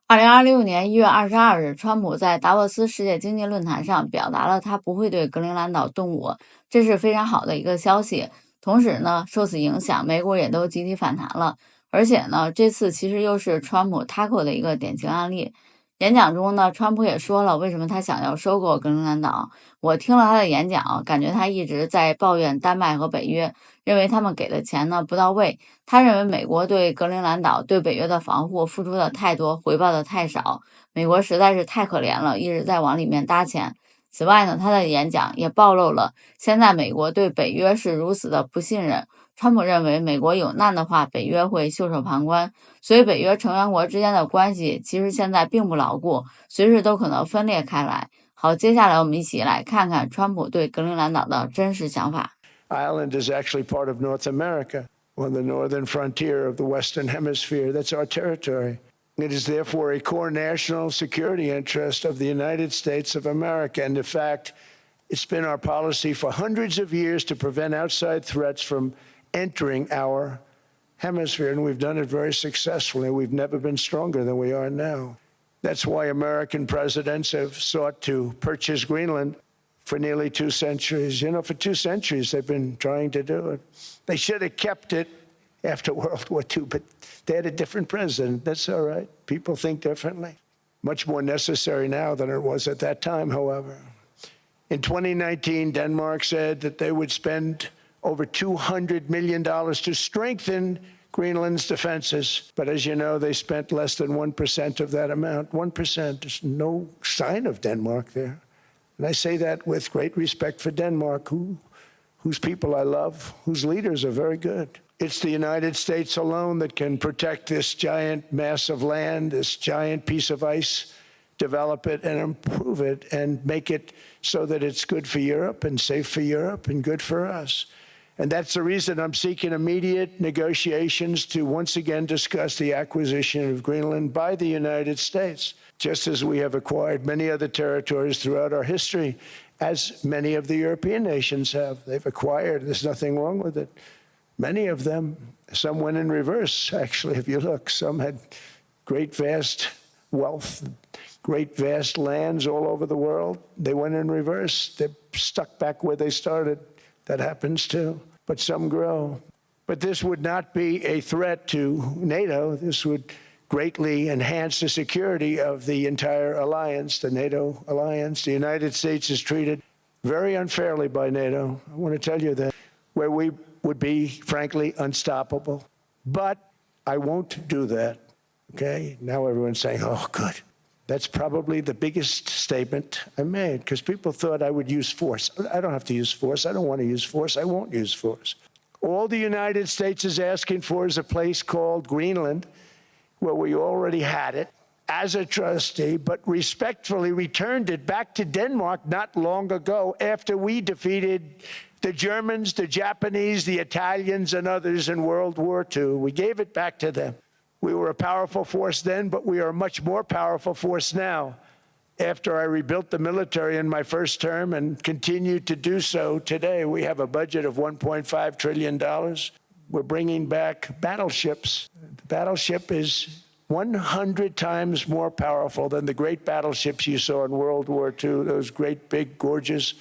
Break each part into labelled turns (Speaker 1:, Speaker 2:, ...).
Speaker 1: 2026年1月22日，川普在达沃斯世界经济论坛上表达了他不会对格陵兰岛动武，这是非常好的一个消息。同时呢，受此影响，美股也都集体反弹了。而且呢，这次其实又是川普 Taco 的一个典型案例。演讲中呢，川普也说了为什么他想要收购格陵兰岛。我听了他的演讲，感觉他一直在抱怨丹麦和北约，认为他们给的钱呢不到位。他认为美国对格陵兰岛、对北约的防护付出的太多，回报的太少，美国实在是太可怜了，一直在往里面搭钱。此外呢，他的演讲也暴露了现在美国对北约是如此的不信任。川普认为美国有难的话，北约会袖手旁观，所以北约成员国之间的关系其实现在并不牢固，随时都可能分裂开来。好，接下来我们一起来看看川普对格陵兰岛的真实想法。
Speaker 2: Ireland is actually part of North America, on the northern frontier of the Western Hemisphere. That's our territory. It is therefore a core national security interest of the United States of America. And in fact, it's been our policy for hundreds of years to prevent outside threats from entering our hemisphere. And we've done it very successfully. We've never been stronger than we are now. That's why American presidents have sought to purchase Greenland for nearly 2 centuries. You know, for 2 centuries, they've been trying to do it. They should have kept it after World War II, but they had a different president. That's all right. People think differently. Much more necessary now than it was at that time, however. In 2019, Denmark said that they would spend over $200 million to strengthen Greenland's defenses. But as you know, they spent less than 1% of that amount. 1%. There's no sign of Denmark there. And I say that with great respect for Denmark, whose people I love, whose leaders are very good. It's the United States alone that can protect this giant mass of land, this giant piece of ice, develop it and improve it and make it so that it's good for Europe and safe for Europe and good for us. And that's the reason I'm seeking immediate negotiations to once again discuss the acquisition of Greenland by the United States, just as we have acquired many other territories throughout our history, as many of the European nations have. They've acquired, there's nothing wrong with it. Many of them, some went in reverse, actually, if you look. Some had great, vast wealth, great, vast lands all over the world. They went in reverse. They're stuck back where they started. That happens too. But some grow. But this would not be a threat to NATO. This would greatly enhance the security of the entire alliance, the NATO alliance. The United States is treated very unfairly by NATO. I want to tell you that, where we would be, frankly, unstoppable. But I won't do that. Okay? Now everyone's saying, oh, good. That's probably the biggest statement I made, because people thought I would use force. I don't have to use force. I don't want to use force. I won't use force. All the United States is asking for is a place called Greenland, where we already had it as a trustee, but respectfully returned it back to Denmark not long ago after we defeated the Germans, the Japanese, the Italians, and others in World War II. We gave it back to them. We were a powerful force then, but we are a much more powerful force now. After I rebuilt the military in my first term and continue to do so today, we have a budget of $1.5 trillion. We're bringing back battleships. The battleship is 100 times more powerful than the great battleships you saw in World War II, those great, big, gorgeous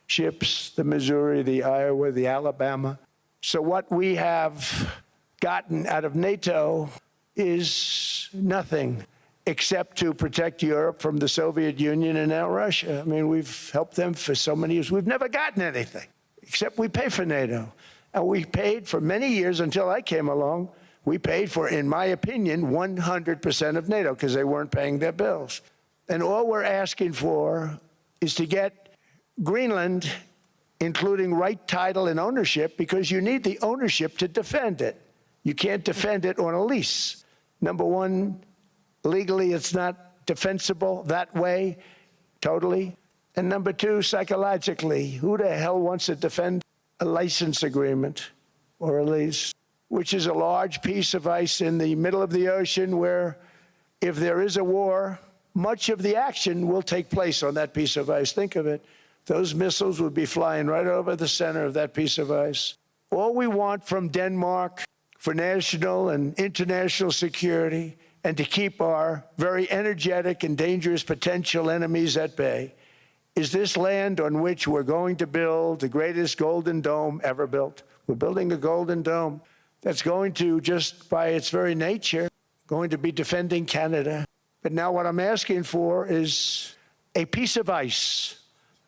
Speaker 2: ships, the Missouri, the Iowa, the Alabama. So what we have gotten out of NATO is nothing except to protect Europe from the Soviet Union and now Russia. I mean, we've helped them for so many years. We've never gotten anything, except we pay for NATO. And we paid for many years until I came along. We paid for, in my opinion, 100% of NATO because they weren't paying their bills. And all we're asking for is to get Greenland, including right title and ownership, because you need the ownership to defend it. You can't defend it on a lease. Number one, legally, it's not defensible that way, totally. And number two, psychologically, who the hell wants to defend a license agreement or a lease, which is a large piece of ice in the middle of the ocean where, if there is a war, much of the action will take place on that piece of ice. Think of it. Those missiles would be flying right over the center of that piece of ice. All we want from Denmark for national and international security and to keep our very energetic and dangerous potential enemies at bay is this land on which we're going to build the greatest golden dome ever built. We're building a golden dome that's going to, just by its very nature, going to be defending Canada. But now what I'm asking for is a piece of ice,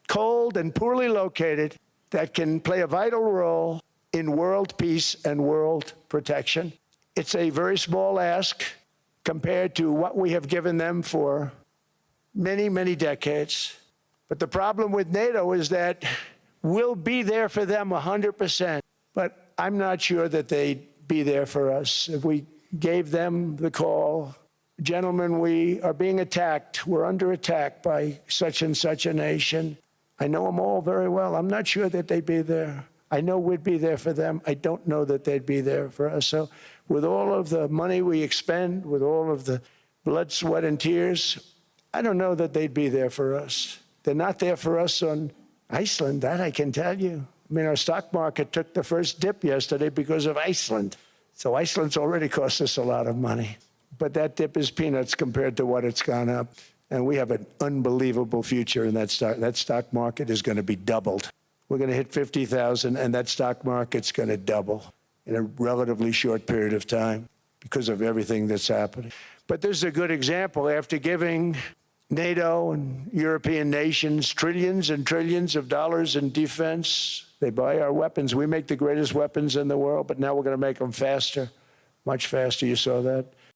Speaker 2: cold and poorly located, that can play a vital role in world peace and world protection. It's a very small ask compared to what we have given them for many, many decades. But the problem with NATO is that we'll be there for them 100%, but I'm not sure that they'd be there for us. If we gave them the call, gentlemen, we are being attacked, we're under attack by such and such a nation. I know them all very well. I'm not sure that they'd be there. I know we'd be there for them. I don't know that they'd be there for us. So with all of the money we expend, with all of the blood, sweat, and tears, I don't know that they'd be there for us. They're not there for us on Iceland, that I can tell you. I mean, our stock market took the first dip yesterday because of Iceland. So Iceland's already cost us a lot of money. But that dip is peanuts compared to what it's gone up. And we have an unbelievable future in that stock. That stock market is going to be doubled. We're going to hit 50,000, and that stock market's going to double in a relatively short period of time because of everything that's happening. But this is a good example. After giving NATO and European nations trillions and trillions of dollars in defense, they buy our weapons. We make the greatest weapons in the world, but now we're going to make them faster, much faster. You saw that.